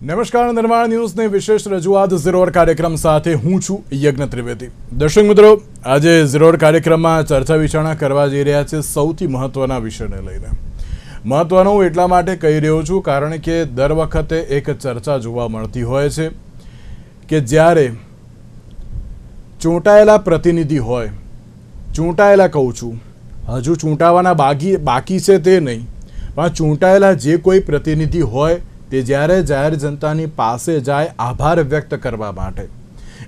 નમસ્કાર, નિર્માણ ન્યૂઝની વિશેષ રજૂઆત ઝીરોર કાર્યક્રમ સાથે હું છું યજ્ઞ ત્રિવેદી। દર્શક મિત્રો, આજે ઝીરોર કાર્યક્રમમાં ચર્ચા વિચારણા કરવા જઈ રહ્યા છે સૌથી મહત્વના વિષયને લઈને। મહત્વનો હું એટલા માટે કહી રહ્યો છું કારણ કે દર વખતે એક ચર્ચા જોવા મળતી હોય છે કે જ્યારે ચૂંટાયેલા પ્રતિનિધિ હોય, ચૂંટાયેલા કહું છું, હજુ ચૂંટાવાના બાકી છે તે નહીં, પણ ચૂંટાયેલા જે કોઈ પ્રતિનિધિ હોય તે જ્યારે જાહેર જનતાની પાસે જાય આભાર વ્યક્ત કરવા માટે,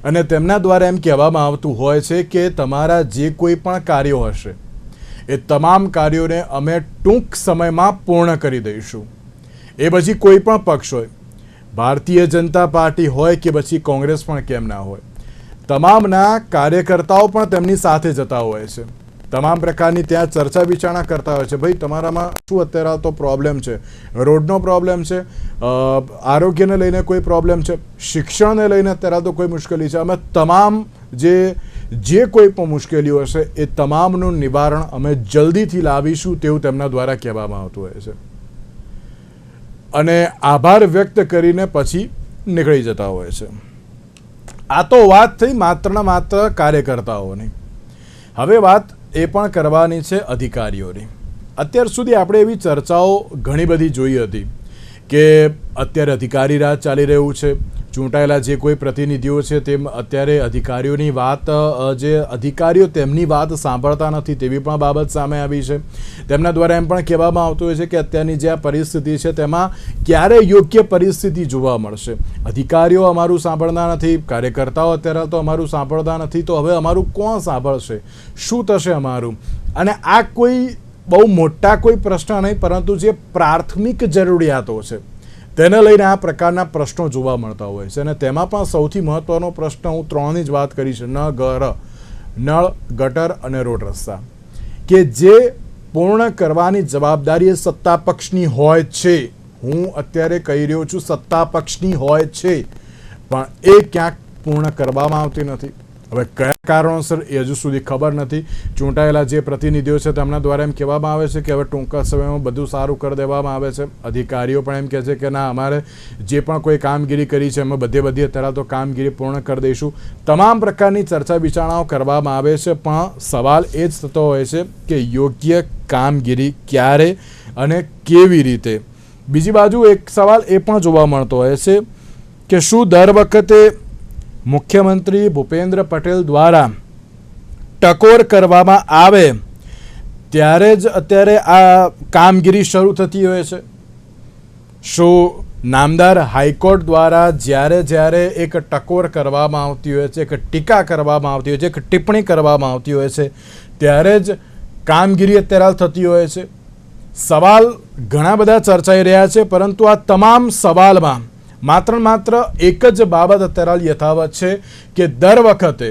અને તેમના દ્વારા એમ કહેવામાં આવતું હોય છે કે તમારા જે કોઈ પણ કાર્યો હશે એ તમામ કાર્યોને અમે ટૂંક સમયમાં પૂર્ણ કરી દઈશું। એ પછી કોઈ પણ પક્ષ હોય, ભારતીય જનતા પાર્ટી હોય કે પછી કોંગ્રેસ પણ કેમ ના હોય, તમામના કાર્યકર્તાઓ પણ તેમની સાથે જતા હોય છે, તમામ પ્રકારની ત્યાં ચર્ચા વિચારણા કરતા હોય છે। ભાઈ, તમારામાં શું અત્યારે તો પ્રોબ્લેમ છે? રોડનો પ્રોબ્લેમ છે, આરોગ્યને લઈને કોઈ પ્રોબ્લેમ છે, શિક્ષણને લઈને અત્યારે તો કોઈ મુશ્કેલી છે, અમે તમામ જે કોઈ પણ મુશ્કેલીઓ હશે એ તમામનું નિવારણ અમે જલ્દીથી લાવીશું તેવું તેમના દ્વારા કહેવામાં આવતું હોય છે, અને આભાર વ્યક્ત કરીને પછી નીકળી જતા હોય છે। આ તો વાત થઈ માત્ર કાર્યકર્તાઓની। હવે વાત એ પણ કરવાની છે અધિકારીઓની। અત્યાર સુધી આપણે એવી ચર્ચાઓ ઘણી બધી જોઈ હતી કે અત્યારે અધિકારી રાજ ચાલી રહ્યું છે, ચૂંટાયેલા જે કોઈ પ્રતિનિધિઓ છે તેમ અત્યારે અધિકારીઓની વાત, જે અધિકારીઓ તેમની વાત સાંભળતા નથી તેવી પણ બાબત સામે આવી છે। તેમના દ્વારા એમ પણ કહેવામાં આવતું હોય છે કે અત્યારની જે આ પરિસ્થિતિ છે તેમાં ક્યારે યોગ્ય પરિસ્થિતિ જોવા મળશે? અધિકારીઓ અમારું સાંભળતા નથી, કાર્યકર્તાઓ અત્યારે તો અમારું સાંભળતા નથી, તો હવે અમારું કોણ સાંભળશે? શું થશે અમારું? અને આ કોઈ બહુ મોટા કોઈ પ્રશ્ન નહીં, પરંતુ જે પ્રાથમિક જરૂરિયાતો છે તેને લઈને આ પ્રકારના પ્રશ્નો જોવા મળતા હોય છે, અને તેમાં પણ સૌથી મહત્ત્વનો પ્રશ્ન હું ત્રણની જ વાત કરી છે, નળ, ગટર અને રોડ રસ્તા, કે જે પૂર્ણ કરવાની જવાબદારી એ સત્તા પક્ષની હોય છે। હું અત્યારે કહી રહ્યો છું સત્તા પક્ષની હોય છે, પણ એ ક્યાંક પૂર્ણ કરવામાં આવતી નથી। હવે કયા કારણોસર એ હજુ સુધી ખબર નથી। ચૂંટાયેલા જે પ્રતિનિધિઓ છે તેમના દ્વારા એમ કહેવામાં આવે છે કે હવે ટૂંકા સમયમાં બધું સારું કરી દેવામાં આવે છે। અધિકારીઓ પણ એમ કહે છે કે ના, અમારે જે પણ કોઈ કામગીરી કરી છે અમે બધી અત્યારે તો કામગીરી પૂર્ણ કરી દઈશું। તમામ પ્રકારની ચર્ચા વિચારણાઓ કરવામાં આવે છે, પણ સવાલ એ જ થતો હોય છે કે યોગ્ય કામગીરી ક્યારે અને કેવી રીતે? બીજી બાજુ એક સવાલ એ પણ જોવા મળતો હોય છે કે શું દર વખતે મુખ્યમંત્રી ભૂપેન્દ્ર પટેલ દ્વારા ટકોર કરવામાં આવે ત્યારે જ અત્યારે આ કામગીરી શરૂ થતી હોય છે? શું નામદાર હાઈકોર્ટ દ્વારા જ્યારે એક ટકોર કરવામાં આવતી હોય છે, એક ટીકા કરવામાં આવતી હોય છે, એક ટિપ્પણી કરવામાં આવતી હોય છે, ત્યારે જ કામગીરી અત્યારે થતી હોય છે? સવાલ ઘણા બધા ચર્ચાઈ રહ્યા છે, પરંતુ આ તમામ સવાલમાં માત્ર એક જ બાબત અત્યારે યથાવત છે કે દર વખતે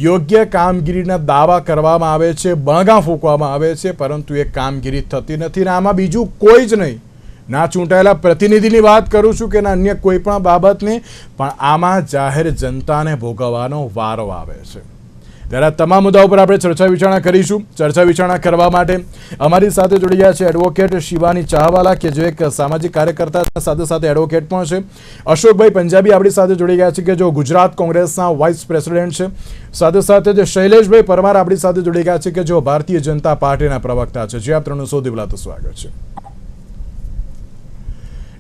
યોગ્ય કામગીરીના દાવા કરવામાં આવે છે, બણગા ફૂંકવામાં આવે છે, પરંતુ એ કામગીરી થતી નથી। ને આમાં બીજું કોઈ જ નહીં, ના ચૂંટાયેલા પ્રતિનિધિની વાત કરું છું કે ના અન્ય કોઈ પણ બાબતની, પણ આમાં જાહેર જનતાને ભોગવવાનો વારો આવે છે। ત્યારે આ તમામ મુદ્દાઓ પર આપણે ચર્ચા વિચારણા કરીશું। ચર્ચા વિચારણા કરવા માટે અમારી સાથે જોડી ગયા છે એડવોકેટ શિવાની ચાહવાલા, કે જે એક સામાજિક કાર્યકર્તા સાથે એડવોકેટ પણ છે। અશોકભાઈ પંજાબી આપણી સાથે જોડી ગયા છે, કે જો ગુજરાત કોંગ્રેસના વાઇસ પ્રેસિડેન્ટ છે। સાથે જે શૈલેષભાઈ પરમાર આપણી સાથે જોડી ગયા છે, કે જો ભારતીય જનતા પાર્ટીના પ્રવક્તા છે। જે આપ ત્રણનું સૌથી પહેલા તો સ્વાગત છે।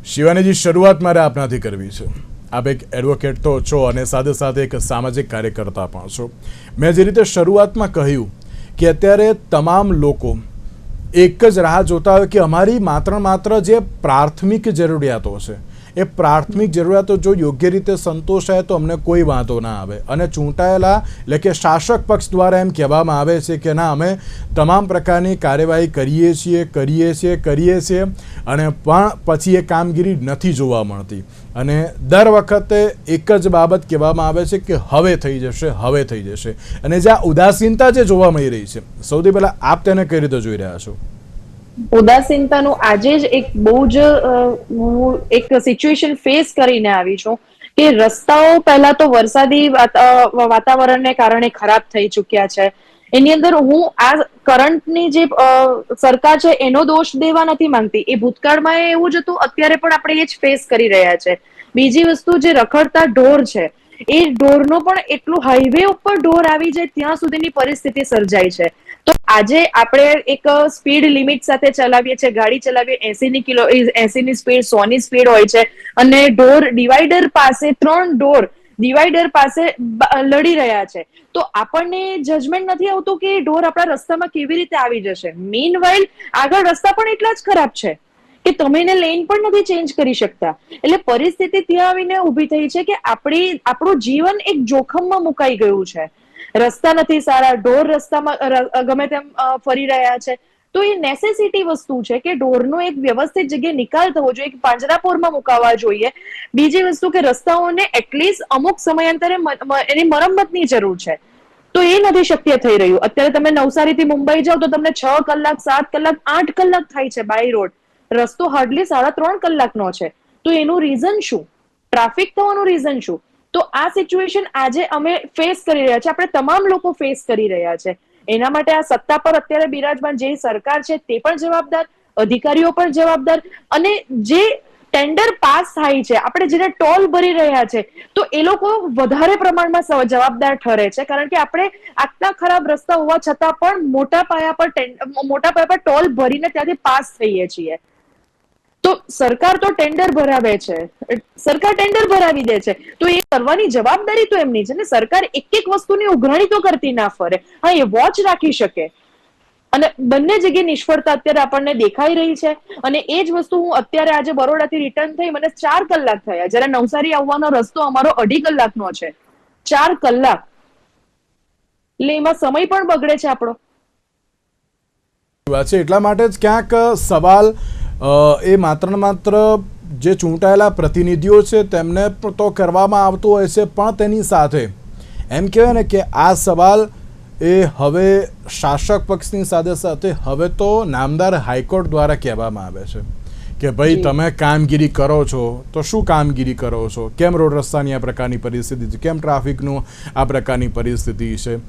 શિવાનીજી, શરૂઆત મારે આપનાથી કરવી છે। આપ એક એડવોકેટ તો છો અને સાથે એક સામાજિક કાર્યકર્તા પણ છો। મેં જે રીતે શરૂઆતમાં કહ્યું કે અત્યારે તમામ લોકો એક જ રાહ જોતા હોય કે અમારી માત્ર જે પ્રાથમિક જરૂરિયાતો છે એ પ્રાથમિક જરૂરિયાતો જો યોગ્ય રીતે સંતોષાય તો અમને કોઈ વાંધો ના આવે। અને ચૂંટાયેલા એટલે કે શાસક પક્ષ દ્વારા એમ કહેવામાં આવે છે કે ના, અમે તમામ પ્રકારની કાર્યવાહી કરીએ છીએ, અને પણ પછી એ કામગીરી નથી જોવા મળતી। અને દર વખતે એક જ બાબત કહેવામાં આવે છે કે હવે થઈ જશે, અને જે આ ઉદાસીનતા જે જોવા મળી રહી છે, સૌથી પહેલા આપ તેને કઈ રીતે જોઈ રહ્યા છો? ઉદાસીનતાનું આજે જ એક બહુ જ હું એક સિચ્યુએશન ફેસ કરીને આવી છું કે રસ્તાઓ પહેલા તો વરસાદી વાતાવરણને કારણે ખરાબ થઈ ચૂક્યા છે, એની અંદર હું આ કરંટની જે સરકાર છે એનો દોષ દેવા નથી માંગતી. એ ભૂતકાળમાં એવું જ હતું, અત્યારે પણ આપણે એ જ ફેસ કરી રહ્યા છે. બીજી વસ્તુ, જે રખડતા ઢોર છે એ ઢોરનો પણ એટલું હાઈવે ઉપર ઢોર આવી જાય ત્યાં સુધીની પરિસ્થિતિ સર્જાય છે. તો આજે આપણે એક સ્પીડ લિમિટ સાથે ચલાવીએ છીએ, ગાડી ચલાવીએ 80ની સ્પીડ, 100ની સ્પીડ હોય છે, અને ઢોર ડિવાઈડર પાસે 3 ઢોર ડિવાઈડર પાસે લડી રહ્યા છે. તો આપણને જજમેન્ટ નથી આવતું કે ઢોર આપણા રસ્તામાં કેવી રીતે આવી જશે. મીનવાઇલ આગળ રસ્તા પણ એટલા જ ખરાબ છે કે તમે એને લેન પણ નથી ચેન્જ કરી શકતા. એટલે પરિસ્થિતિ ત્યાં આવીને ઊભી થઈ છે કે આપણું જીવન એક જોખમમાં મુકાઈ ગયું છે. રસ્તા નથી સારા, ઢોર રસ્તામાં ગમે તેમ ફરી રહ્યા છે. તો એ નેસેસિટી વસ્તુ છે કે ઢોરનો એક વ્યવસ્થિત જગ્યાએ નિકાલ થવો જોઈએ, પાંજરાપોરમાં મુકાવવા જોઈએ. બીજી વસ્તુ કે રસ્તાઓને એટલીસ્ટ અમુક સમયાંતરે એની મરમ્મતની જરૂર છે. તો એ નથી શક્ય થઈ રહ્યું. અત્યારે તમે નવસારીથી મુંબઈ જાઓ તો તમને 6 કલાક, 7 કલાક, 8 કલાક થાય છે બાય રોડ. રસ્તો હાર્ડલી 3.5 કલાકનો છે. તો એનું રીઝન શું? ટ્રાફિક થવાનું રીઝન શું? તો આ સિચ્યુએશન આજે અમે ફેસ કરી રહ્યા છે, આપણે તમામ લોકો ફેસ કરી રહ્યા છે. એના માટે આ સત્તા પર અત્યારે બિરાજમાન જે સરકાર છે તે પણ જવાબદાર, અધિકારીઓ પણ જવાબદાર, અને જે ટેન્ડર પાસ થાય છે, આપણે જેને ટોલ ભરી રહ્યા છે, તો એ લોકો વધારે પ્રમાણમાં જવાબદાર ઠરે છે. કારણ કે આપણે આટલા ખરાબ રસ્તા હોવા છતાં પણ મોટા પાયા પર ટોલ ભરીને ત્યાંથી પાસ થઈએ છીએ. તો સરકાર તો ટેન્ડર ભરાવે છે, સરકાર ટેન્ડર ભરાવી દે છે, તો એ કરવાની જવાબદારી તો એમની છે ને. સરકાર એક વસ્તુની ઉઘરાણી તો કરતી ના ફરે. હા, એ વોચ રાખી શકે. અને બંને જગ્યાએ નિષ્ફળતા અત્યારે આપણને દેખાઈ રહી છે. અને એ જ વસ્તુ હું અત્યારે આજે બરોડાથી રિટર્ન થઈ, મને 4 કલાક થયા, જ્યારે નવસારી આવવાનો રસ્તો અમારો 2.5 કલાકનો છે. 4 કલાક, એટલે એમાં સમય પણ બગડે છે આપણો. વાત છે. એટલા માટે જ ક્યાંક સવાલ એ માત્ર ને માત્ર જે ચૂંટાયેલા પ્રતિનિધિઓ છે તેમને તો કરવામાં આવતો હોય છે, પણ તેની સાથે એમ કહેવાય ને કે આ સવાલ એ હવે શાસક પક્ષની સાથે સાથે હવે તો નામદાર હાઈકોર્ટ દ્વારા કહેવામાં આવે છે કે ભાઈ તમે કામગીરી કરો છો તો શું કામગીરી કરો છો, કેમ રોડ રસ્તાની આ પ્રકારની પરિસ્થિતિ છે, કેમ ટ્રાફિકનું આ પ્રકારની પરિસ્થિતિ છે.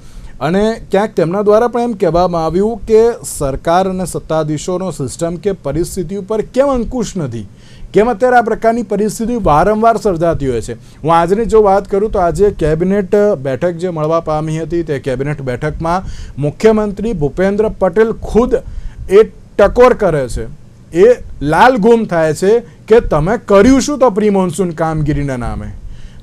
અને ક્યાંક તેમના દ્વારા પણ એમ કહેવામાં આવ્યું કે સરકાર અને સત્તાધીશોનો સિસ્ટમ કે પરિસ્થિતિ ઉપર કેમ અંકુશ નથી, કેમ અત્યારે આ પ્રકારની પરિસ્થિતિ વારંવાર સર્જાતી હોય છે. હું આજની જો વાત કરું તો આજે કેબિનેટ બેઠક જે મળવા પામી હતી, તે કેબિનેટ બેઠકમાં મુખ્યમંત્રી ભૂપેન્દ્ર પટેલ ખુદ એ ટકોર કરે છે, એ લાલ ગુમ થાય છે કે તમે કર્યું શું તો પ્રી મોન્સૂન કામગીરીના નામે.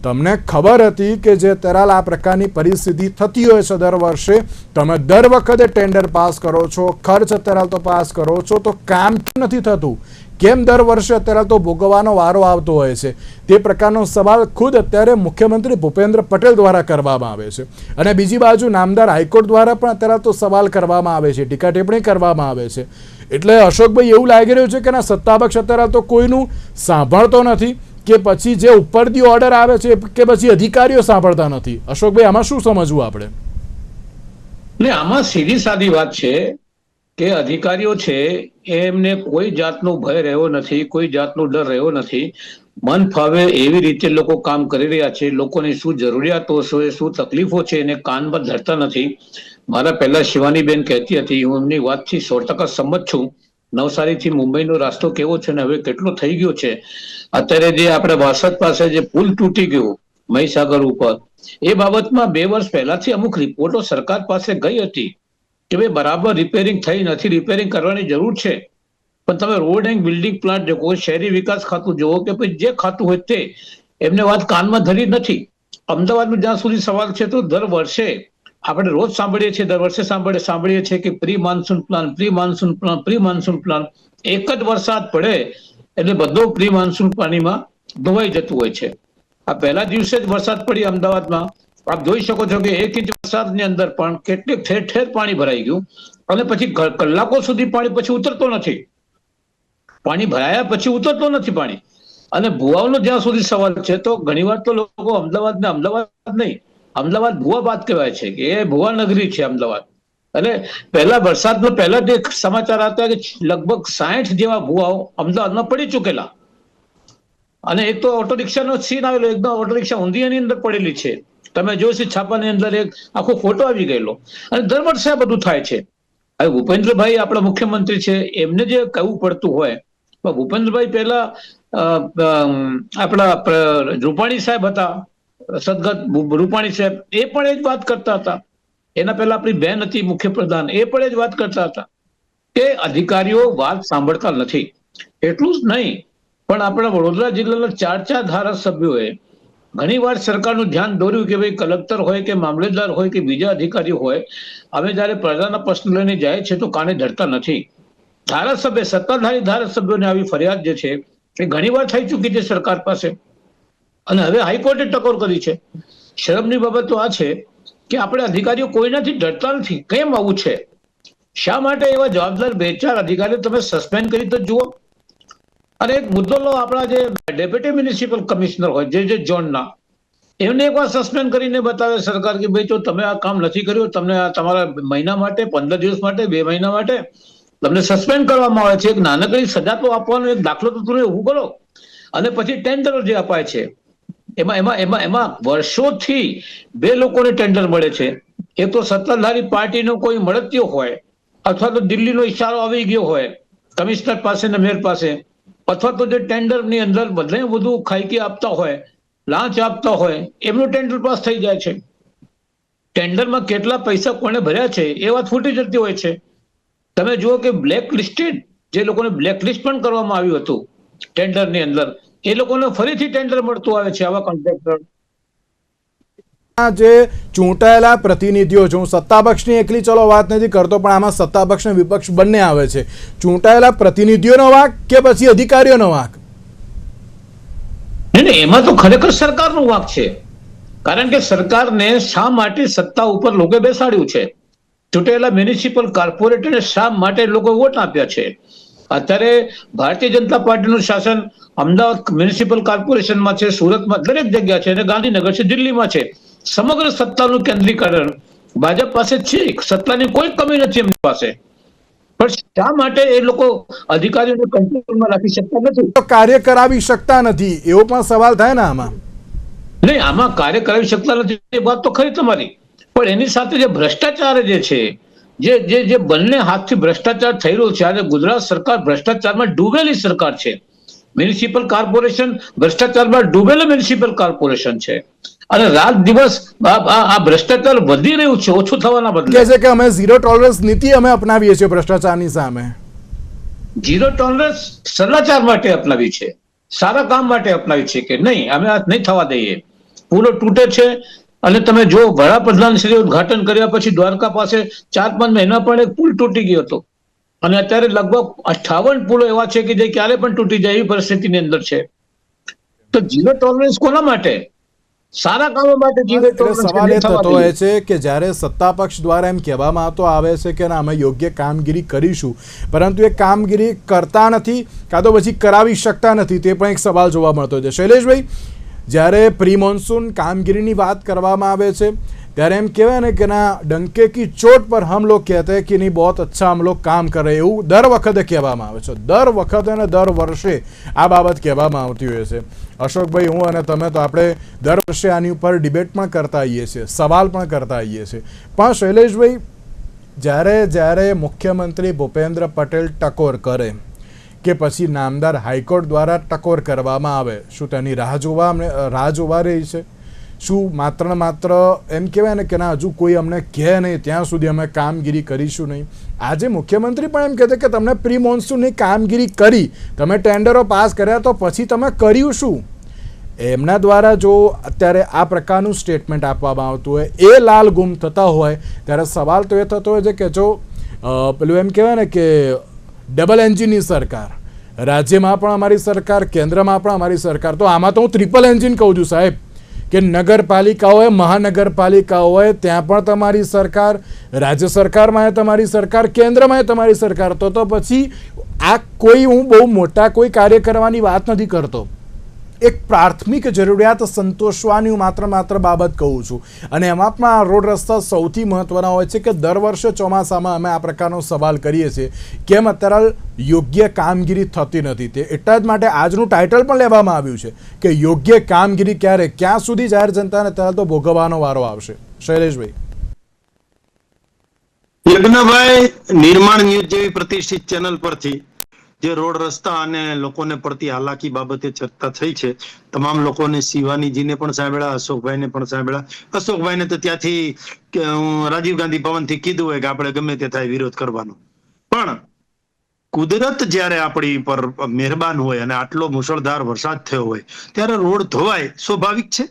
તમને ખબર હતી કે જે અત્યારે આ પ્રકારની પરિસ્થિતિ થતી હોય છે દર વર્ષે, તમે દર વખતે ટેન્ડર પાસ કરો છો, ખર્ચ અત્યારે તો પાસ કરો છો, તો કામ નથી થતું, કેમ દર વર્ષે અત્યારે તો ભોગવવાનો વારો આવતો હોય છે? તે પ્રકારનો સવાલ ખુદ અત્યારે મુખ્યમંત્રી ભૂપેન્દ્ર પટેલ દ્વારા કરવામાં આવે છે. અને બીજી બાજુ નામદાર હાઈકોર્ટ દ્વારા પણ અત્યારે તો સવાલ કરવામાં આવે છે, ટીકા ટિપ્પણી કરવામાં આવે છે. એટલે અશોકભાઈ, એવું લાગી રહ્યું છે કે ના સત્તાપક્ષ અત્યારે તો કોઈનું સાંભળતો નથી, કે પછી જે ઉપરથી ઓર્ડર આવે છે કે પછી અધિકારીઓ સાંભળતા નથી? અશોકભાઈ, આમાં શું સમજવું આપણે? એટલે આમાં સીધી સાદી વાત છે કે અધિકારીઓ છે એમને કોઈ જાતનો ભય રહ્યો નથી, કોઈ જાતનો ડર રહ્યો નથી. મન ફાવે એવી રીતે લોકો કામ કરી રહ્યા છે. લોકોની શું જરૂરિયાતો છે, શું તકલીફો છે, એને કાનમાં ધરતા નથી. મારા પહેલા શિવાનીબેન કહેતી હતી, હું એમની વાતથી 100% સંમત છું. નવસારીથી મુંબઈનો રસ્તો કેવો છે ને હવે કેટલો થઈ ગયો છે. અત્યારે જે આપણે વાસદ પાસે જે પુલ તૂટી ગયો મહીસાગર ઉપર, એ બાબતમાં 2 વર્ષ પહેલાથી અમુક રિપોર્ટો સરકાર પાસે ગઈ હતી કે ભાઈ બરાબર રિપેરિંગ થઈ નથી, રિપેરિંગ કરવાની જરૂર છે. પણ તમે રોડ એન્ડ બિલ્ડિંગ પ્લાન્ટ જોવો, શહેરી વિકાસ ખાતું જોવો કે પછી જે ખાતું હોય તે, એમને વાત કાનમાં ધરી નથી. અમદાવાદનો જ્યાં સુધી સવાલ છે તો દર વર્ષે આપણે રોજ સાંભળીએ છીએ, દર વર્ષે સાંભળીએ છીએ કે pre monsoon plan, pre monsoon plan, pre monsoon plan. એક જ વરસાદ પડે એટલે બધો પ્રી મોન્સૂન પાણીમાં ધોવાઈ જતું હોય છે. આ પહેલા દિવસે જ વરસાદ પડી અમદાવાદમાં, આપ જોઈ શકો છો કે 1 ઇંચ વરસાદની અંદર પણ કેટલીક ઠેર ઠેર પાણી ભરાઈ ગયું. અને પછી કલાકો સુધી પાણી પછી ઉતરતો નથી, પાણી ભરાયા પછી ઉતરતો નથી પાણી. અને ભુવાઓનો જ્યાં સુધી સવાલ છે તો ઘણીવાર તો લોકો અમદાવાદને અમદાવાદ નહીં, અમદાવાદ ભુવા બાદ કહેવાય છે કે એ ભુવા નગરી છે અમદાવાદ. અને પહેલા વરસાદનો પહેલા જે સમાચાર હતા કે લગભગ 60 જેવા ભુવાઓ અમદાવાદમાં પડી ચૂકેલા. અને એક તો ઓટો રિક્ષાનો સીન આવેલો, એકદમ ઓટો રિક્ષા ઊંધિયાની અંદર પડેલી છે. તમે જોશો છાપાની અંદર એક આખો ફોટો આવી ગયેલો, અને દર વર્ષે આ બધું થાય છે. હવે ભૂપેન્દ્રભાઈ આપણા મુખ્યમંત્રી છે, એમને જે કહેવું પડતું હોય, પણ ભૂપેન્દ્રભાઈ પહેલા આપણા રૂપાણી સાહેબ હતા, સદગત રૂપાણી સાહેબ, એ પણ એ જ વાત કરતા હતા. એના પહેલા આપણી બેન હતી મુખ્યપ્રધાન, એ પણ એ જ વાત કરતા હતા કે અધિકારીઓ વાત સાંભળતા નથી. એટલું જ નહીં, પણ આપણા વડોદરા જિલ્લાના 4 ધારાસભ્યોએ ઘણી વાર સરકારનું ધ્યાન દોર્યું કે ભાઈ કલેક્ટર હોય કે મામલેદાર હોય કે બીજા અધિકારીઓ હોય, અમે જયારે પ્રજાના પ્રશ્ન લઈને જાય છે તો કાને ધરતા નથી. ધારાસભ્ય, સત્તાધારી ધારાસભ્યોને આવી ફરિયાદ જે છે એ ઘણી વાર થઈ ચૂકી છે સરકાર પાસે, અને હવે હાઈકોર્ટે ટકોર કરી છે. શરમની બાબત તો આ છે કે આપણે અધિકારીઓ કોઈનાથી ડરતા નથી. કેમ આવું છે? શા માટે એવા જવાબદાર 2-4 અધિકારીઓ તમે સસ્પેન્ડ કરી તો જુઓ. અને એક મુદ્દો લો, આપણા જે ડેપ્યુટી મ્યુનિસિપલ કમિશનર હોય જે ઝોનના, એમને એકવાર સસ્પેન્ડ કરીને બતાવે સરકાર કે ભાઈ જો તમે આ કામ નથી કર્યું, તમને આ તમારા મહિના માટે, 15 દિવસ માટે, 2 મહિના માટે તમને સસ્પેન્ડ કરવામાં આવે છે. એક નાનકડી સજા તો આપવાનો એક દાખલો તો તમે ઊભું કરો. અને પછી ટેન્ડરો જે અપાય છે એમાં વર્ષોથી 2 લોકોને ટેન્ડર મળે છે. એક તો સત્તાધારી પાર્ટીનો કોઈ મળતિયો હોય, અથવા તો દિલ્હીનો ઈશારો આવી ગયો હોય કમિશનર પાસે ને મેયર પાસે, અથવા તો જે ટેન્ડર ની અંદર બધે વધુ ખાઈકી આપતા હોય, લાંચ આપતા હોય, એમનું ટેન્ડર પાસ થઈ જાય છે. ટેન્ડરમાં કેટલા પૈસા કોને ભર્યા છે એ વાત ફૂટી જતી હોય છે. તમે જુઓ કે બ્લેક લિસ્ટેડ જે લોકોને બ્લેક લિસ્ટ પણ કરવામાં આવ્યું હતું ટેન્ડરની અંદર, એ લોકોને ફરીથી ટેન્ડર મળતું આવે છે આવા કોન્ટ્રાક્ટર. જે ચૂંટાયેલા પ્રતિનિધિઓ છે, હું સત્તાપક્ષની એકલી ચલો વાત નથી કરતો, પણ આમાં સત્તાપક્ષ અને વિપક્ષ બંને આવે છે. ચૂંટાયેલા પ્રતિનિધિઓનો વાંક કે પછી અધિકારીઓનો વાંક? નહીં, એમાં તો ખરેખર સરકારનો વાંક છે. કારણ કે સરકારને શા માટે સત્તા ઉપર લોકો બેસાડ્યું છે? ચૂંટાયેલા મ્યુનિસિપલ કોર્પોરેટરને શા માટે લોકો વોટ આપ્યા છે? અત્યારે ભારતીય જનતા પાર્ટીનું શાસન અમદાવાદ મ્યુનિસિપલ કોર્પોરેશનમાં છે, સુરતમાં દરેક જગ્યા છે, અને ગાંધીનગર છે, દિલ્હીમાં છે. સમગ્ર સત્તાનું કેન્દ્રીકરણ ભાજપ પાસે છે. સત્તાની કોઈ કમી નથી એમની પાસે, પણ શા માટે એ લોકો અધિકારીઓને કંટ્રોલમાં રાખી શકતા નથી? કાર્ય કરાવી શકતા નથી એવો પણ સવાલ થાય ને આમાં. નહીં, આમાં કાર્ય કરાવી શકતા નથી એ વાત તો ખરી તમારી, પણ એની સાથે જે ભ્રષ્ટાચાર જે છે, જે બંને હાથથી ભ્રષ્ટાચાર થઈ રહ્યો છે, આજે ગુજરાત સરકાર ભ્રષ્ટાચારમાં ડૂબેલી સરકાર છે. મ્યુનિસિપલ કોર્પોરેશન ભ્રષ્ટાચારમાં ડૂબેલું મ્યુનિસિપલ કોર્પોરેશન છે, અને રાત દિવસ આ ભ્રષ્ટાચાર વધી રહ્યું છે, ઓછું થવાના બદલે. કહે છે કે અમે ઝીરો ટોલરન્સ નીતિ અમે અપનાવીએ છીએ ભ્રષ્ટાચારની સામે. ઝીરો ટોલરન્સ સદાચાર માટે અપનાવી છે, સારા કામ માટે અપનાવી છે કે નહીં અમે આ નહીં થવા દઈએ. પુલો તૂટે છે, અને તમે જો વડાપ્રધાન શ્રી ઉદઘાટન કર્યા પછી દ્વારકા પાસે 4-5 મહિના પણ એક પુલ તૂટી ગયો હતો, અને અત્યારે લગભગ 58 પુલો એવા છે કે જે ક્યારે પણ તૂટી જાય એવી પરિસ્થિતિની અંદર છે. તો ઝીરો ટોલરન્સ કોના માટે? સારા કામો માટે ઝીરો ટોલરન્સ. સવાલ એ થતો હોય છે કે જ્યારે સત્તા પક્ષ દ્વારા એમ કહેવામાં આવતો આવે છે કે ના અમે યોગ્ય કામગીરી કરીશું, પરંતુ એ કામગીરી કરતા નથી, કાં તો પછી કરાવી શકતા નથી. તે પણ એક સવાલ જોવા મળતો છે. શૈલેષભાઈ, જ્યારે પ્રી મોન્સૂન કામગીરીની વાત કરવામાં આવે છે ત્યારે એમ કહેવાય ને કે ના ડંકે કી ચોટ પર હમ લોગ કહેતે हैं कि नहीं बहुत अच्छा हम लोग काम कर रहे हैं, એવું દર વખતે કહેવામાં આવે છે. દર વખતે અને દર વર્ષે આ બાબત કહેવામાં આવતી હોય છે. અશોકભાઈ, હું અને તમે તો આપણે દર વર્ષે આની ઉપર ડિબેટ પણ કરતા આવીએ છીએ, સવાલ પણ કરતા આવીએ છીએ. પણ શૈલેષભાઈ, જ્યારે મુખ્યમંત્રી ભૂપેન્દ્ર પટેલ ટકોર કરે કે પછી નામદાર હાઈકોર્ટ દ્વારા ટકોર કરવામાં આવે, શું તેની રાહ જોવા રહી છે? શું માત્ર ને માત્ર એમ કહેવાય ને કે ના હજુ કોઈ અમને કહે નહીં ત્યાં સુધી અમે કામગીરી કરીશું નહીં? આજે મુખ્યમંત્રી પણ એમ કહેते કે તમને પ્રી મોન્સૂનની કામગીરી કરી, તમે ટેન્ડરો પાસ કર્યા, તો પછી તમે કર્યું શું? એમના દ્વારા જો અત્યારે આ પ્રકારનું સ્ટેટમેન્ટ આપવામાં આવતું હોય, એ લાલ ગુમ થતા હોય, ત્યારે સવાલ તો એ થતો હોય છે કે જો પેલું એમ કહેવાય ને કે ડબલ એન્જિનની સરકાર, રાજ્યમાં પણ અમારી સરકાર, કેન્દ્રમાં પણ અમારી સરકાર, તો આમાં તો હું ટ્રિપલ એન્જિન કહું છું સાહેબ, કે નગરપાલિકા હોય, મહાનગરપાલિકા હોય, ત્યાં પણ તમારી સરકાર, રાજ્ય સરકારમાં તમારી સરકાર, કેન્દ્રમાં તમારી સરકાર. તો પછી આ કોઈ હું બહુ મોટા કોઈ કાર્ય કરવાની વાત નથી કરતો. એક પ્રાથમિક જરૂરિયાત સંતોષવાની હું માત્ર બાબત કહું છું. અને એમાં પણ આ રોડ રસ્તા સૌથી મહત્વના હોય છે કે દર વર્ષે ચોમાસામાં અમે આ પ્રકારનો સવાલ કરીએ છીએ કેમ અત્યારે યોગ્ય કામગીરી થતી નથી. તે એટલા જ માટે આજનું ટાઇટલ પણ લેવામાં આવ્યું છે કે યોગ્ય કામગીરી ક્યારે, ક્યાં સુધી જાહેર જનતાને ત્યારે તો ભોગવવાનો વારો આવશે. શૈલેષભાઈ. યજ્ઞભાઈ, નિર્માણ ન્યૂઝ જેવી પ્રતિષ્ઠિત ચેનલ પરથી જે રોડ રસ્તા અને લોકોને પડતી હાલાકી બાબતે ચર્ચા થઈ છે, તમામ લોકોને શિવાનીજીને પણ સાંભળ્યા, અશોકભાઈને પણ સાંભળ્યા. અશોકભાઈને તો ત્યાંથી રાજીવ ગાંધી ભવનથી કીધું હોય કે આપણે ગમે તે થાય વિરોધ કરવાનો. પણ કુદરત જ્યારે આપણી પર મહેરબાન હોય અને આટલો મુશળધાર વરસાદ થયો હોય ત્યારે રોડ ધોવાય સ્વાભાવિક છે.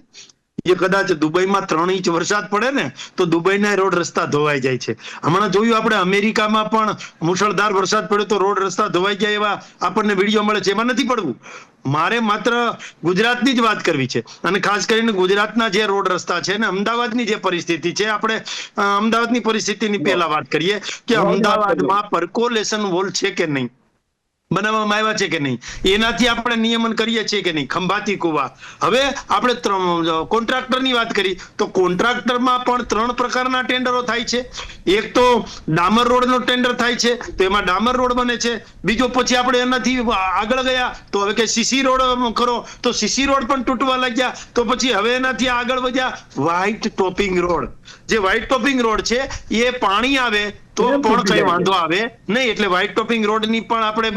એ કદાચ દુબઈમાં 3 ઇંચ વરસાદ પડે ને તો દુબઈના રોડ રસ્તા ધોવાઈ જાય છે. હમણાં જોયું આપણે અમેરિકામાં પણ મુશળધાર વરસાદ પડ્યો તો રોડ રસ્તા ધોવાઈ ગયા એવા આપણને વિડીયો મળે છે. એમાં નથી પડવું. મારે માત્ર ગુજરાતની જ વાત કરવી છે અને ખાસ કરીને ગુજરાતના જે રોડ રસ્તા છે ને અમદાવાદની જે પરિસ્થિતિ છે, આપણે અમદાવાદની પરિસ્થિતિની પહેલા વાત કરીએ કે અમદાવાદમાં પર્કોલેશન વોલ છે કે નહીં, બનાવવામાં આવ્યા છે કે નહીં, એનાથી આપણે નિયમન કરીએ છીએ કે નહીં. ખંભાતી કુવા. હવે આપણે કોન્ટ્રાક્ટરની વાત કરી તો કોન્ટ્રાક્ટરમાં પણ 3 પ્રકારના ટેન્ડરો થાય છે. એક તો ડામર રોડનો ટેન્ડર થાય છે, તો એમાં ડામર રોડ બને છે. બીજો પછી આપણે એનાથી આગળ ગયા તો હવે કે સીસી રોડ કરો તો સીસી રોડ પણ તૂટવા લાગ્યા. તો પછી હવે એનાથી આગળ વધ્યા વ્હાઇટ ટોપિંગ રોડ. જે વ્હાઇટ ટોપિંગ રોડ છે એ પાણી આવે તો પણ કઈ વાંધો આવે નહીં, એટલે વ્હાઇટ ટોપિંગ રોડની પણ આપણે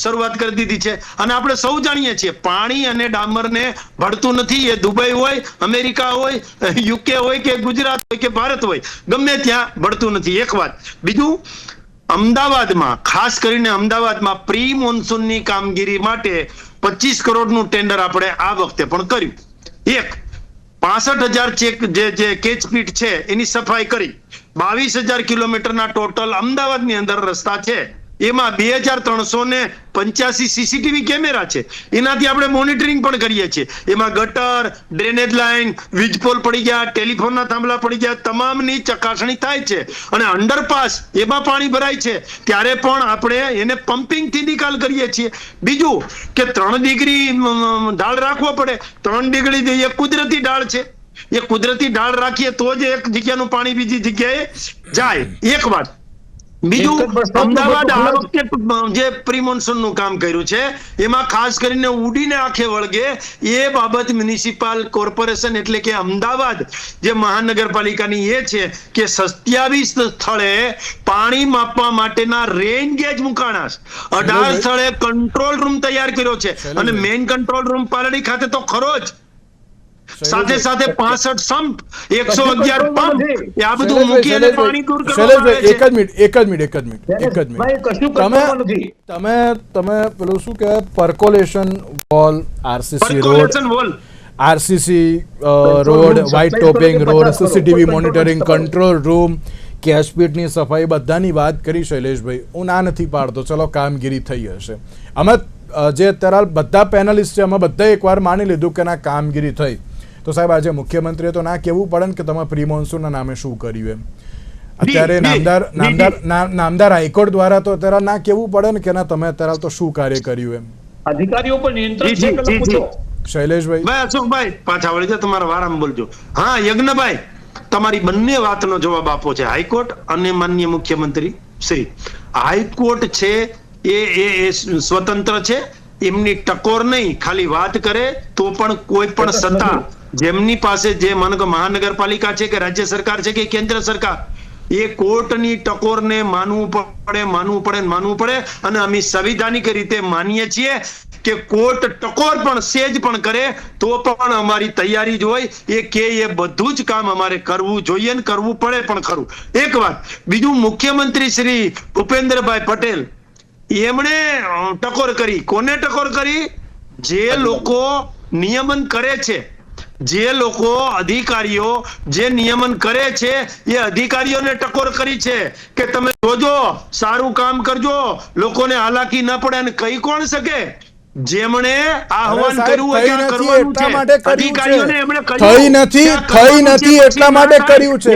શરૂઆત કરી દીધી છે. અને આપણે સૌ જાણીએ છીએ પાણી અને ડામરને ભળતું નથી. એ દુબઈ હોય, અમેરિકા હોય, યુકે હોય કે ગુજરાત હોય કે ભારત હોય, ગમે ત્યાં ભળતું નથી. એક વાત. બીજું, અમદાવાદમાં ખાસ કરીને અમદાવાદમાં પ્રી મોન્સૂનની કામગીરી માટે 25 કરોડનું ટેન્ડર આપણે આ વખતે પણ કર્યું. 65,000 જે કેચ ફીટ છે એની સફાઈ કરી. 22,000 કિલોમીટરના ટોટલ અમદાવાદની અંદર રસ્તા છે. એમાં 2,385 સીસીટીવી કેમેરા છે. એનાથી આપણે મોનિટરિંગ પણ કરીએ છીએ. એમાં ગટર, ડ્રેનેજ લાઈન, વીજ પોલ પડી ગયા, ટેલિફોનના થાંભલા પડી ગયા, તમામની ચકાસણી થાય છે. અને અંડરપાસ એમાં પાણી ભરાય છે ત્યારે પણ આપણે એને પમ્પિંગથી નિકાલ કરીએ છીએ. બીજું કે 3 ડિગ્રી ઢાળ રાખવો પડે. 3 ડિગ્રી એ કુદરતી ઢાળ છે. એ કુદરતી ઢાળ રાખીએ તો જ એક જગ્યાનું પાણી બીજી જગ્યાએ જાય. એક વાત. બીજું, અમદાવાદ આ વખતે જે પ્રી મોન્સૂન નું કામ કર્યું છે એમાં ખાસ કરીને ઉડીને આંખે વળગે એ બાબત મ્યુનિસિપલ કોર્પોરેશન એટલે કે અમદાવાદ જે મહાનગરપાલિકાની એ છે કે 27 સ્થળે પાણી માપવા માટેના રેઇન ગેજ મુકાણા, 18 સ્થળે કંટ્રોલ રૂમ તૈયાર કર્યો છે. અને મેઇન કંટ્રોલ રૂમ પાલડી ખાતે તો ખરો જ. સાથે સાથે 65 સંપ, 111 પંપ, આ બધું મૂકી અને પાણી દૂર કરવામાં આવે છે. એક જ મિનિટ. તમે પેલું શું કહેવાય, percolation wall, RCC road, RCC road, white topping road, CCTV monitoring, control room, કેશપીટની સફાઈ, બધાની વાત કરી શૈલેષભાઈ. હું ના નથી પાડતો, ચલો કામગીરી થઈ હશે. અમે જે અત્યારે બધા પેનલિસ્ટ છે અમે બધા એકવાર માની લીધું કે ના કામગીરી થઈ. તો સાહેબ આજે મુખ્યમંત્રીએ તો ના કહેવું પડે ને કે તમે પ્રી મોન્સૂનના નામે શું કર્યું એમ. અત્યારે નામદાર હાઈકોર્ટ દ્વારા તો અત્યારે ના કહેવું પડે ને કે ના તમે અત્યારે તો શું કાર્ય કર્યું એમ. અધિકારીઓ પર નિયંત્રણ છે. શૈલેષભાઈ. અશોકભાઈ પાછા વળી જાઓ, તમારા વારામાં બોલજો. હા યજ્ઞભાઈ, તમારી બંને વાતનો જવાબ આપો છે હાઈકોર્ટ અને માનનીય મુખ્યમંત્રી શ્રી. હાઈકોર્ટ છે એ સ્વતંત્ર છે, એમની ટકોર નહીં. ખાલી વાત કરે તો પણ કોઈ પણ સત્તા જેમની પાસે જે મહાનગરપાલિકા છે કે રાજ્ય સરકાર છે કે કેન્દ્ર સરકાર, એ કોર્ટની ટકોરને માનવું પડે. અને અમે સંવિધાનિક રીતે માનીએ છીએ કે કોર્ટ ટકોર પણ સેજ પણ કરે તો પણ અમારી તૈયારી જ હોય. એ બધું જ કામ અમારે કરવું જોઈએ ને કરવું પડે પણ ખરું. એક વાત. બીજું, મુખ્યમંત્રી શ્રી ભૂપેન્દ્રભાઈ પટેલ એમણે ટકોર કરી. કોને ટકોર કરી? જે લોકો નિયમન કરે છે, જે લોકો અધિકારીઓ જે નિયમન કરે છે એ અધિકારીઓને ટકોર કરી છે કે તમે જોજો, સારું કામ કરજો, લોકોને હાલાકી ન પડે. અને કઈ કોણ શકે? જેમણે આહવાન કર્યું હોય કરવાનું છે, અધિકારીઓને એમણે થઈ નથી એટલા માટે કર્યું છે.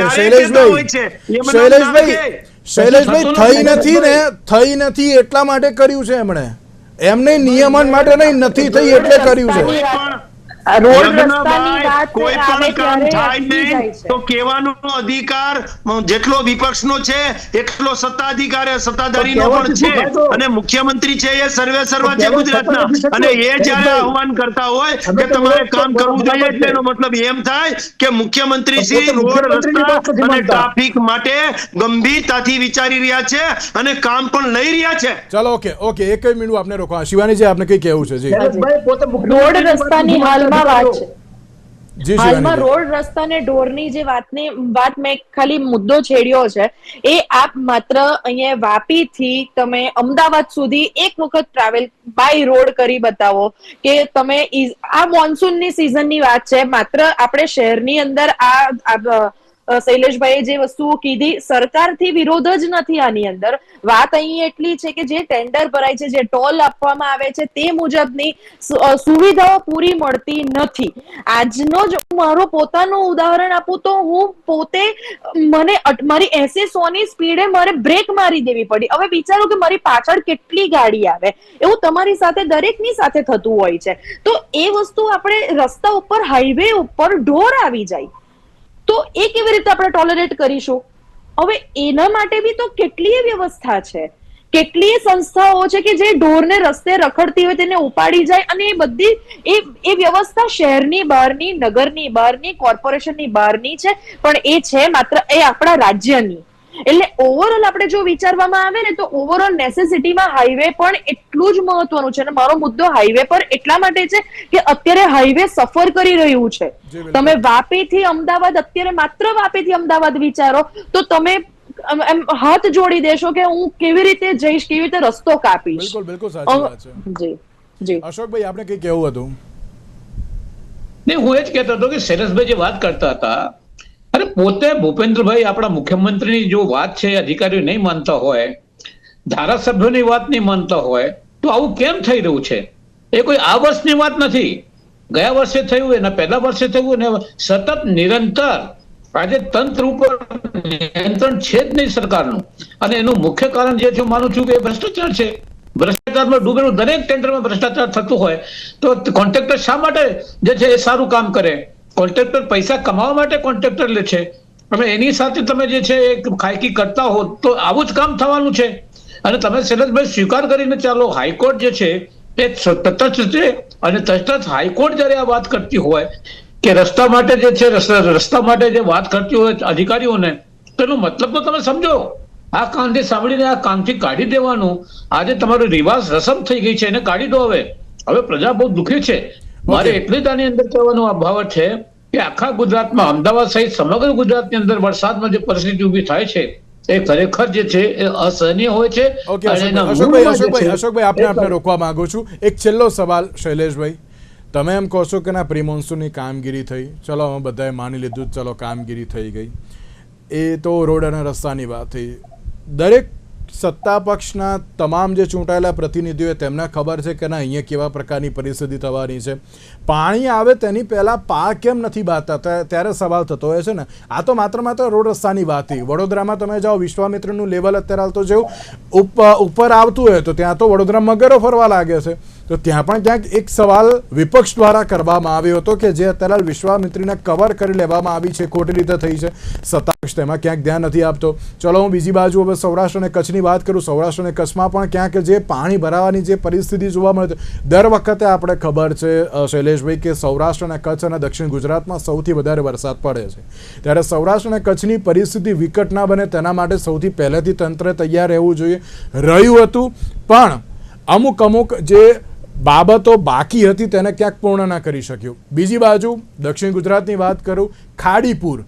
શૈલેષભાઈ થઈ નથી એટલા માટે કર્યું છે એમણે. એમને નિયમન માટે નહીં, નથી થઈ એટલે કર્યું છે. કોઈ પણ રોડ યજ્ઞભાઈ, રસ્તાની વાત કોઈ આવે પણ કામ ત્યારે થાય અટકી જાય નહીં છે. તો કહેવાનો અધિકાર જેટલો વિપક્ષનો છે એટલો સત્તાધારીનો પણ છે. અને મુખ્યમંત્રી છે એ સર્વે સર્વા છે ગુજરાતના, અને એ જ્યારે આહવાન કરતા હોય કે તમારે કામ કરવું જોઈએ, એટલે એનો મતલબ એમ થાય કે મુખ્યમંત્રી શ્રી રોડ રસ્તા અને ટ્રાફિક માટે ગંભીરતાથી વિચારી રહ્યા છે અને કામ પણ લઈ રહ્યા છે. ચલો ઓકે એક જ મિનિટ આપને રોકો. શિવાનીજી આપને કઈ કહેવું છે? જી રોડ રસ્તાની હાલમાં વાત છે. જી હાલમાં શિવાનીજી. રોડ રસ્તા અને ઢોરની જે વાત મેં ખાલી મુદ્દો છેડ્યો છે, એ આપ માત્ર અહીંયા વાપી થી તમે અમદાવાદ સુધી એક વખત ટ્રાવેલ બાય રોડ કરી બતાવો કે તમે આ મોન્સૂનની સિઝનની વાત છે. માત્ર આપણે શહેરની અંદર આ શૈલેષભાઈએ જે વસ્તુઓ કીધી, સરકારથી વિરોધ જ નથી આની અંદર. વાત અહીં એટલી છે કે જે ટેન્ડર ભરાય છે, જે ટોલ આપવામાં આવે છે, તે મુજબની સુવિધાઓ પૂરી મળતી નથી. આજનો જ મારો પોતાનું ઉદાહરણ આપું તો હું પોતે મને મારી 80-100 ની સ્પીડે મારે બ્રેક મારી દેવી પડી. હવે વિચારો કે મારી પાછળ કેટલી ગાડી આવે. એવું તમારી સાથે દરેકની સાથે થતું હોય છે. તો એ વસ્તુ આપણે રસ્તા ઉપર, હાઈવે ઉપર ઢોર આવી જાય તો એ કેવી રીતે આપણે ટોલરેટ કરીશું? હવે એના માટે બી તો કેટલીય વ્યવસ્થા છે, કેટલીય સંસ્થાઓ છે કે જે ઢોરને રસ્તે રખડતી હોય તેને ઉપાડી જાય, અને એ બધી એ વ્યવસ્થા શહેરની બહારની, નગરની બહારની, કોર્પોરેશનની બહારની છે, પણ એ છે માત્ર એ આપણા રાજ્યની. એટલે ઓવરઓલ આપણે જો વિચારવામાં આવે ને તો ઓવરઓલ નેસેસિટીમાં હાઈવે પણ એટલું જ મહત્વનું છે. અને મારો મુદ્દો હાઈવે પર એટલા માટે છે કે અત્યારે હાઈવે સફર કરી રહ્યું છે. તમે વાપીથી અમદાવાદ, અત્યારે માત્ર વાપીથી અમદાવાદ વિચારો તો તમે એમ હાથ જોડી દેશો કે હું કેવી રીતે જઈશ, કેવી રીતે રસ્તો કાપીશ. બિલકુલ સાચી વાત છે. જી જી અશોકભાઈ આપણે કઈ કહેવું હતું? ને હું એ જ કહેતો હતો કે શૈલેષભાઈ જે વાત કરતા હતા, અરે પોતે ભૂપેન્દ્રભાઈ આપણા મુખ્યમંત્રીની જો વાત છે અધિકારીઓ નહીં માનતા હોય, ધારાસભ્યોની વાત નહીં માનતા હોય, તો આવું કેમ થઈ રહ્યું છે? એ કોઈ આ વર્ષની વાત નથી, ગયા વર્ષે થયું, એના પહેલા વર્ષે થયું, ને સતત નિરંતર આજે તંત્ર ઉપર નિયંત્રણ છે જ નહીં સરકારનું. અને એનું મુખ્ય કારણ જે છે, હું માનું છું કે ભ્રષ્ટાચાર છે. ભ્રષ્ટાચારમાં ડૂબેલું દરેક ટેન્ડરમાં ભ્રષ્ટાચાર થતું હોય તો કોન્ટ્રાક્ટર શા માટે જે છે એ સારું કામ કરે? કોન્ટ્રાક્ટર પૈસા કમાવા માટે કોન્ટ્રાક્ટર લે છે. હવે એની સાથે તમે જે છે એ ખાયકી કરતા હો તો આવું જ કામ થવાનું છે. અને તમે શૈલેષભાઈ સ્વીકાર કરીને ચાલો, હાઈકોર્ટ જે છે એ તટસ્થ છે, અને તટસ્થ હાઈકોર્ટ જયારે આ વાત કરતી હોય કે રસ્તા માટે જે છે, રસ્તા માટે જે વાત કરતી હોય અધિકારીઓને, તો એનો મતલબ તો તમે સમજો. આ કાનથી સાંભળીને આ કાનથી કાઢી દેવાનું. આજે તમારો રિવાજ રસમ થઈ ગઈ છે, એને કાઢી દો. હવે પ્રજા બહુ દુઃખી છે. મારે એટલે જ આની અંદર કહેવાનો અભાવ છે કે આખા ગુજરાતમાં, અમદાવાદ સહિત સમગ્ર ગુજરાતની અંદર વરસાદમાં જે પરિસ્થિતિ ઊભી થાય છે એ ખરેખર જે છે એ અસહનીય હોય છે. અશોકભાઈ આપને રોકવા માંગુ છું. એક છેલ્લો સવાલ શૈલેષભાઈ, તમે એમ કહો છો કે ના પ્રી મોન્સૂનની કામગીરી થઈ, ચલો અમે બધાએ માની લીધું, ચલો કામગીરી થઈ ગઈ, એ તો રોડ અને રસ્તાની વાત થઈ. દરેક સત્તા પક્ષના તમામ જે ચૂંટાયેલા પ્રતિનિધિઓ, તેમને ખબર છે કે ના અહીંયા કેવા પ્રકારની પરિસ્થિતિ થવાની છે. પાણી આવે તેની પહેલા પા કેમ નથી બાંધતા, ત્યારે સવાલ થતો હોય છે ને. આ તો માત્ર રોડ રસ્તાની વાત થઈ. વડોદરામાં તમે જાઓ, વિશ્વામિત્રનું લેવલ અત્યારે હાલ તો જેવું ઉપર આવતું હોય તો ત્યાં તો વડોદરા મગરો ફરવા લાગે છે. તો ત્યાં પણ ક્યાંક એક સવાલ વિપક્ષ દ્વારા કરવામાં આવ્યો હતો કે જે અત્યારે વિશ્વામિત્રીને કવર કરી લેવામાં આવી છે, ખોટી રીતે થઈ છે. સત્તાપક્ષ તેમાં ક્યાંક ધ્યાન નથી આપતો. ચલો હું બીજી બાજુ હવે સૌરાષ્ટ્ર અને કચ્છની વાત કરું. સૌરાષ્ટ્ર અને કચ્છમાં પણ ક્યાંક જે પાણી ભરાવાની જે પરિસ્થિતિ જોવા મળે છે, દર વખતે આપણે ખબર છે શૈલેષભાઈ કે સૌરાષ્ટ્ર અને કચ્છ અને દક્ષિણ ગુજરાતમાં સૌથી વધારે વરસાદ પડે છે. ત્યારે સૌરાષ્ટ્ર અને કચ્છની પરિસ્થિતિ વિકટ ના બને તેના માટે સૌથી પહેલેથી તંત્ર તૈયાર રહેવું જોઈએ. રહ્યું હતું, પણ અમુક જે બાબતો બાકી હતી તેને ક્યાંક પૂર્ણ ના કરી શક્યું. બીજી બાજુ દક્ષિણ ગુજરાતની વાત કરું, ખાડીપુર.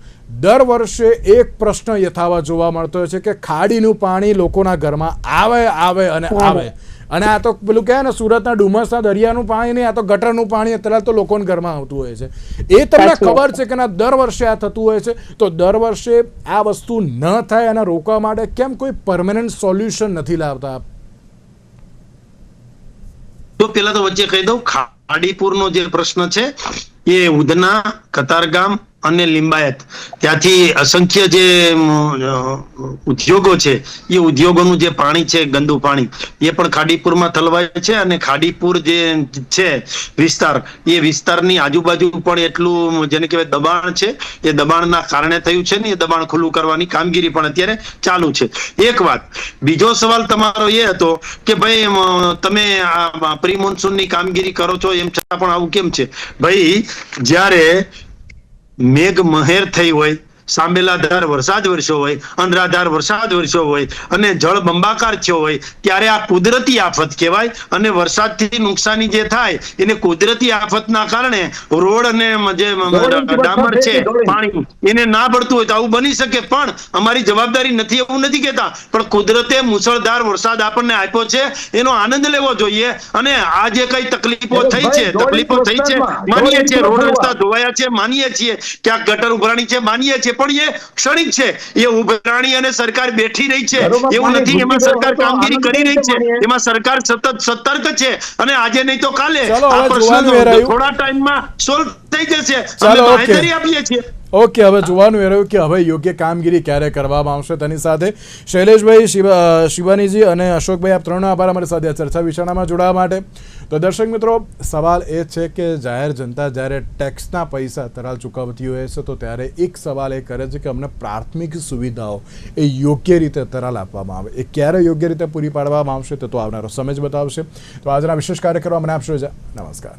દર વર્ષે એક પ્રશ્ન યથાવત જોવા મળતો હોય છે કે ખાડીનું પાણી લોકોના ઘરમાં આવે અને આ તો પેલું કહે ને સુરતના ડુમસના દરિયાનું પાણી નહીં, આ તો ગટરનું પાણી અત્યારે તો લોકોના ઘરમાં આવતું હોય છે. એ તમને ખબર છે કે ના દર વર્ષે આ થતું હોય છે. તો દર વર્ષે આ વસ્તુ ન થાય અને રોકવા માટે કેમ કોઈ પરમેનન્ટ સોલ્યુશન નથી લાવતા? તો પેલા તો વચ્ચે કહી દઉં, ખાડીપુરનો જે પ્રશ્ન છે એ ઉધના, કતારગામ અને લિંબાયત ત્યાંથી અસંખ્ય જે ઉદ્યોગો છે એ ઉદ્યોગોનું જે પાણી છે ગંદુ પાણી એ પણ ખાડીપુરમાં ઠલવાય છે અને ખાડીપુર જે છે વિસ્તાર એ વિસ્તારની આજુબાજુ પણ એટલું જેને કહેવાય દબાણ છે. એ દબાણના કારણે થયું છે ને એ દબાણ ખુલ્લું કરવાની કામગીરી પણ અત્યારે ચાલુ છે. એક વાત. બીજો સવાલ તમારો એ હતો કે ભાઈ તમે આ પ્રી મોન્સૂનની કામગીરી કરો છો એમ છતાં પણ આવું કેમ છે? ભાઈ જ્યારે મેઘ મહેર થઈ હોય, સાંબેલાધાર વરસાદ વરસ્યો હોય, અનરાધાર વરસાદ વરસ્યો હોય અને જળ બંબાકાર થયો હોય ત્યારે આ કુદરતી આફત કહેવાય. અને વરસાદથી નુકસાની જે થાય એને કુદરતી આફતના કારણે રોડ અને જે ડામર છે પાણી એને ના પડતું હોય તો આવું બની શકે. પણ અમારી જવાબદારી નથી એવું નથી કહેતા, પણ કુદરતે મુસળધાર વરસાદ આપણને આપ્યો છે એનો આનંદ લેવો જોઈએ. અને આ જે કઈ તકલીફો થઈ છે માનીએ છીએ, રોડ રસ્તા ધોવાયા છે માનીએ છીએ, ક્યાંક ગટર ઉભરાણી છે માનીએ છીએ, પણ એ ક્ષણિક છે. એ ઉભરાણી અને સરકાર બેઠી રહી છે એવું નથી. એમાં સરકાર કામગીરી કરી રહી છે, એમાં સરકાર સતત સતર્ક છે અને આજે નહીં તો કાલે આ પ્રશ્ન થોડા ટાઈમમાં સોલ્વ થઈ જશે. અમે બાંહેધરી આપીએ છીએ. ઓકે, હવે જોવાનું એ રહ્યું કે હવે યોગ્ય કામગીરી ક્યારે કરવામાં આવશે. તેની સાથે શૈલેષભાઈ, શિવાનીજી અને અશોકભાઈ, આપ ત્રણનો આભાર અમારી સાથે ચર્ચા વિચારણામાં જોડાવા માટે. તો દર્શક મિત્રો, સવાલ એ છે કે જાહેર જનતા જ્યારે ટેક્સના પૈસા તરાલ ચૂકવતી હોય છે તો ત્યારે એક સવાલ એ કરે છે કે અમને પ્રાથમિક સુવિધાઓ એ યોગ્ય રીતે તરાલ આપવામાં આવે. એ ક્યારે યોગ્ય રીતે પૂરી પાડવામાં આવશે તે તો આવનારો સમય જ બતાવશે. તો આજના વિશેષ કાર્યક્રમમાં મને આપશો. નમસ્કાર.